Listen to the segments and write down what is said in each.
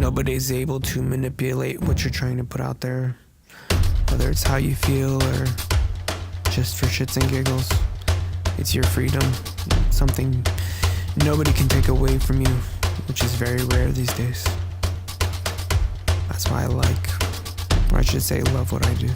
Nobody's able to manipulate what you're trying to put out there, whether it's how you feel or just for shits and giggles. It's your freedom, something nobody can take away from you, which is very rare these days. That's why I like, or I should say love what I do.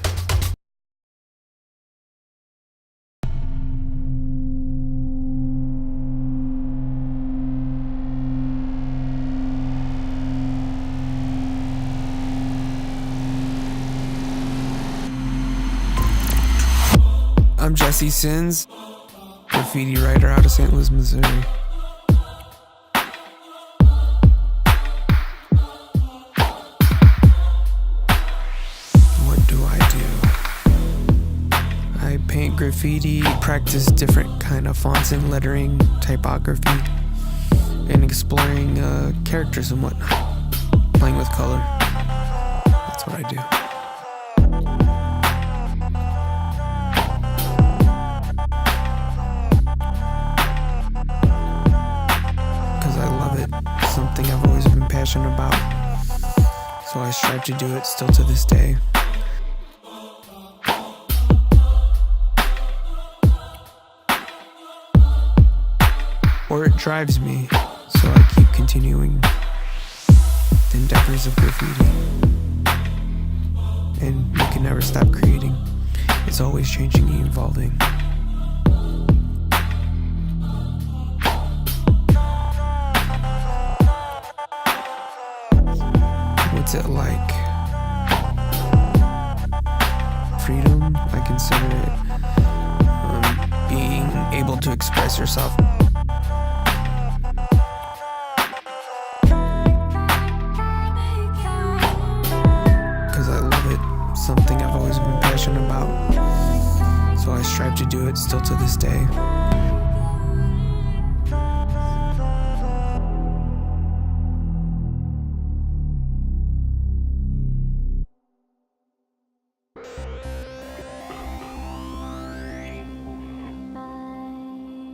I'm Jesse Sinz, Graffiti Writer out of St. Louis, Missouri. What do I do? I paint graffiti, practice different kind of fonts and lettering, typography, and exploring characters and whatnot, playing with color. That's what I do. Something I've always been passionate about, so I strive to do it still to this day. Or it drives me, so I keep continuing the endeavors of graffiti. And you can never stop creating. It's always changing and evolving. What's it like? Freedom, I consider it being able to express yourself. Because I love it, something I've always been passionate about, so I strive to do it still to this day.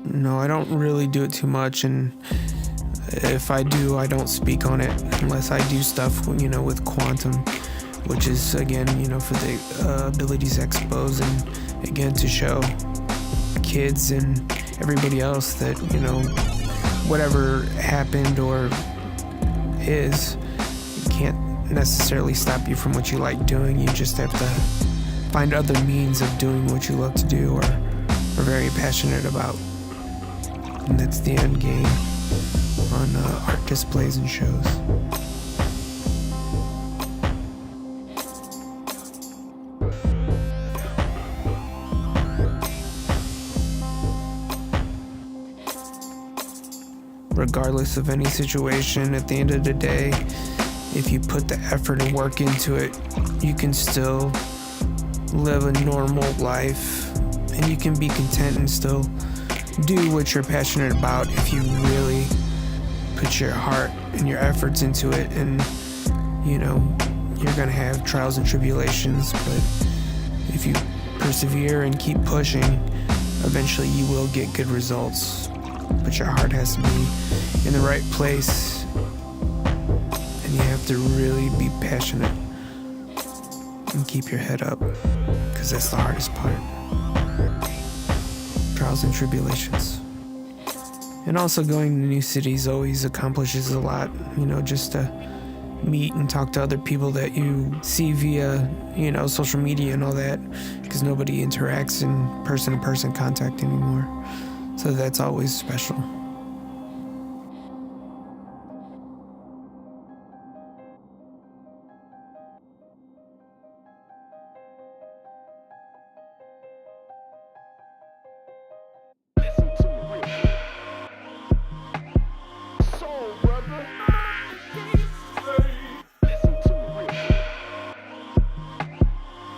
No, I don't really do it too much, and if I do, I don't speak on it unless I do stuff, with quantum, which is, again, for the abilities expos, and again, to show kids and everybody else that, whatever happened or is, it can't necessarily stop you from what you like doing. You just have to find other means of doing what you love to do or are very passionate about. And that's the end game on art displays and shows. Regardless of any situation, at the end of the day, if you put the effort and work into it, you can still live a normal life, and you can be content and still do what you're passionate about if you really put your heart and your efforts into it. And you're gonna have trials and tribulations, but if you persevere and keep pushing, eventually you will get good results. But your heart has to be in the right place, and you have to really be passionate and keep your head up, because that's the hardest part. Trials and tribulations. And also going to new cities always accomplishes a lot, just to meet and talk to other people that you see via, social media and all that, because nobody interacts in person-to-person contact anymore. So that's always special.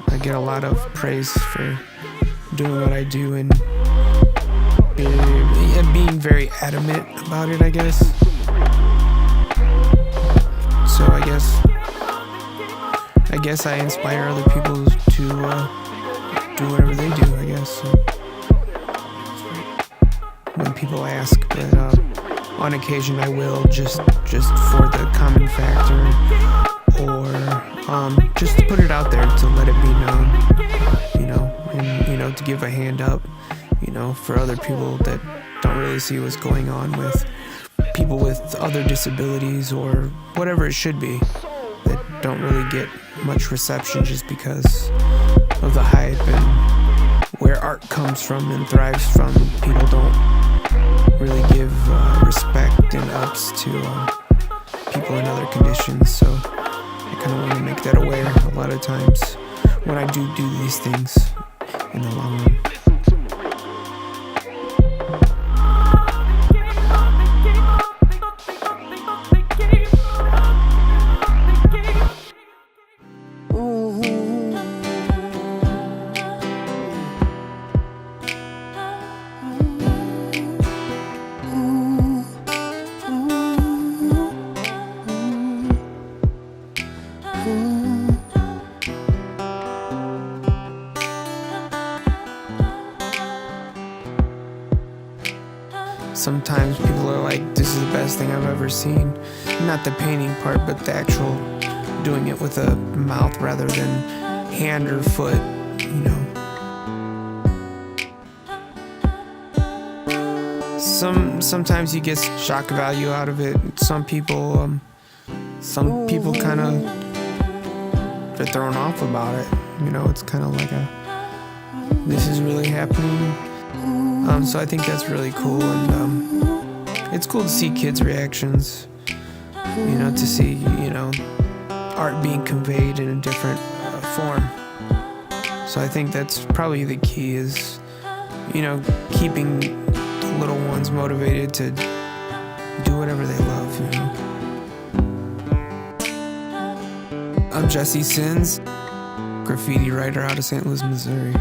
I get a lot of praise for doing what I do and being very adamant about it, I guess. So I guess I inspire other people to do whatever they do, I guess. So when people ask, but on occasion I will, just for the common factor, or just to put it out there to let it be known, and to give a hand up, for other people that don't really see what's going on with people with other disabilities or whatever it should be, that don't really get much reception just because of the hype and where art comes from and thrives from. People don't really give respect and ups to people in other conditions, so I kind of want to make that aware a lot of times when I do these things in the long run. Sometimes people are like, this is the best thing I've ever seen. Not the painting part, but the actual doing it with a mouth rather than hand or foot, Sometimes you get shock value out of it. Some people kind of, they're thrown off about it. It's kind of like this is really happening. So I think that's really cool, and it's cool to see kids' reactions, to see, art being conveyed in a different form. So I think that's probably the key is, keeping the little ones motivated to do whatever they love, I'm Jesse Sinz, graffiti writer out of St. Louis, Missouri.